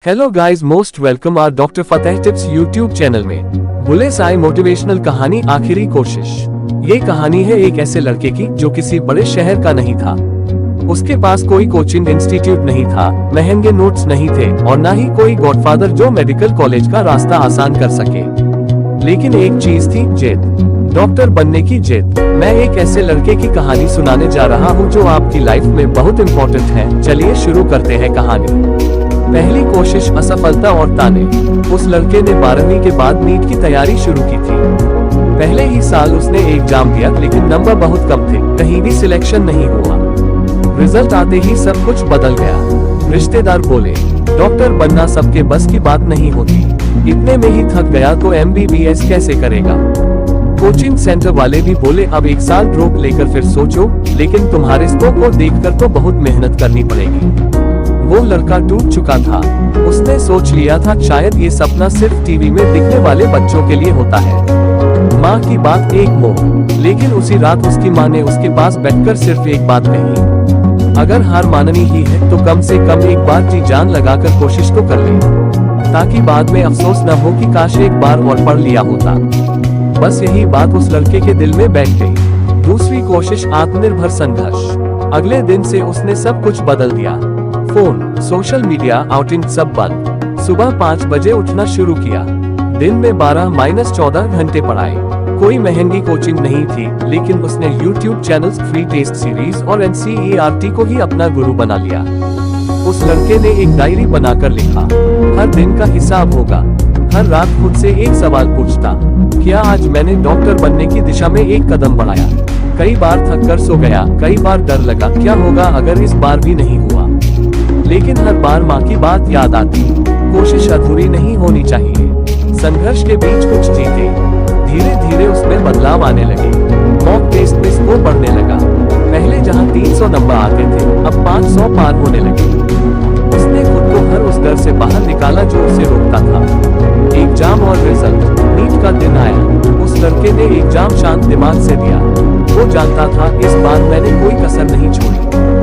Hello guys, most welcome our doctor Fateh tips YouTube channel में। बुलेस आई motivational कहानी आखिरी कोशिश। ये कहानी है एक ऐसे लड़के की जो किसी बड़े शहर का नहीं था। उसके पास कोई कोचिंग इंस्टीट्यूट नहीं था, महंगे नोट्स नहीं थे और ना ही कोई गॉडफादर जो मेडिकल कॉलेज का रास्ता आसान कर सके। लेकिन एक चीज थी, जिद, डॉक्टर बनने की जिद। मैं एक ऐसे लड़के की कहानी सुनाने जा रहा हूँ जो आपकी लाइफ में बहुत इम्पोर्टेंट है। चलिए शुरू करते हैं कहानी। पहली कोशिश, असफलता और ताने। उस लड़के ने 12वीं के बाद नीट की तैयारी शुरू की थी। पहले ही साल उसने एग्जाम दिया, लेकिन नंबर बहुत कम थे, कहीं भी सिलेक्शन नहीं हुआ। रिजल्ट आते ही सब कुछ बदल गया। रिश्तेदार बोले, डॉक्टर बनना सबके बस की बात नहीं होती, इतने में ही थक गया तो MBBS कैसे करेगा। कोचिंग सेंटर वाले भी बोले, अब एक साल ड्रॉप लेकर फिर सोचो, लेकिन तुम्हारे स्कोप को देखकर तो बहुत मेहनत करनी पड़ेगी। वो लड़का टूट चुका था। उसने सोच लिया था शायद ये सपना सिर्फ टीवी में दिखने वाले बच्चों के लिए होता है। माँ की बात एक मोह। लेकिन उसी रात उसकी माँ ने उसके पास बैठकर सिर्फ एक बात कही, अगर हार माननी ही है तो कम से कम एक बार जी जान लगाकर कोशिश तो कर ले, ताकि बाद में अफसोस न हो कि काश एक बार और पढ़ लिया होता। बस यही बात उस लड़के के दिल में बैठ गई। दूसरी कोशिश, आत्मनिर्भर संघर्ष। अगले दिन से उसने सब कुछ बदल दिया। फोन, सोशल मीडिया, आउटिंग सब बंद। सुबह 5 बजे उठना शुरू किया। दिन में 12-14 घंटे पढ़ाए। कोई महंगी कोचिंग नहीं थी, लेकिन उसने YouTube channels, free test series और NCERT को ही अपना गुरु बना लिया। उस लड़के ने एक डायरी बनाकर लिखा, हर दिन का हिसाब होगा। हर रात खुद से एक सवाल पूछता, क्या आज मैंने डॉक्टर बनने की दिशा में एक कदम बढ़ाया। कई बार थक कर सो गया, कई बार डर लगा, क्या होगा अगर इस बार भी नहीं हुआ। लेकिन हर बार माँ की बात याद आती, कोशिश अधूरी नहीं होनी चाहिए। संघर्ष के बीच कुछ जीते। धीरे धीरे उसमें बदलाव आने लगे। मॉक टेस्ट में स्कोर बढ़ने लगा। पहले जहाँ 300 नंबर आते थे, अब 500 पार होने लगे। उसने खुद को हर उस डर से बाहर निकाला जो उसे रोकता था। एग्जाम और रिजल्ट। नीट का दिन आया। उस लड़के ने एग्जाम शांत दिमाग से दिया। वो जानता था इस बार मैंने कोई कसर नहीं छोड़ी।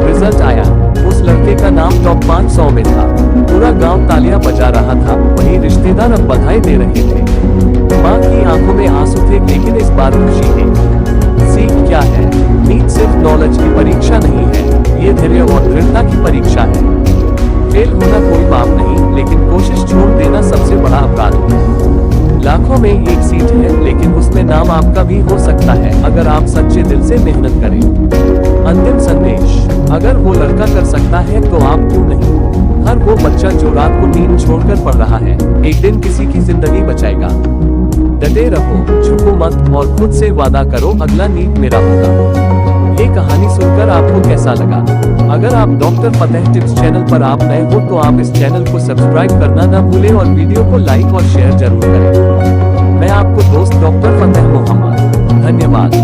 रिजल्ट आया। उस लड़के का नाम टॉप 500 में था। पूरा गांव तालियां बजा रहा था, वहीं रिश्तेदार अब बधाई दे रहे थे। माँ की आंखों में आंसू थे, लेकिन इस बार खुशी थी। सीख क्या है? नीट सिर्फ नॉलेज की परीक्षा नहीं है, ये धैर्य और दृढ़ता की परीक्षा है। फेल होना कोई पाप नहीं, लेकिन कोशिश छोड़ देना सबसे बड़ा अपराध है। लाखों में एक सीट है, लेकिन उसमें नाम आपका भी हो सकता है, अगर आप सच्चे दिल से मेहनत करें। अंतिम संदेश, अगर वो लड़का कर सकता है तो आप क्यों नहीं। हर वो बच्चा जो रात को नींद छोड़कर पढ़ रहा है, एक दिन किसी की जिंदगी बचाएगा। डटे रहो, झुको मत और खुद से वादा करो, अगला नीट मेरा होगा। ये कहानी सुनकर आपको कैसा लगा? अगर आप डॉक्टर फतेह टिप्स चैनल पर आप नए हो तो आप इस चैनल को सब्सक्राइब करना ना भूलें और वीडियो को लाइक और शेयर जरूर करें। मैं आपको दोस्त डॉक्टर फतेह मोहम्मद। धन्यवाद।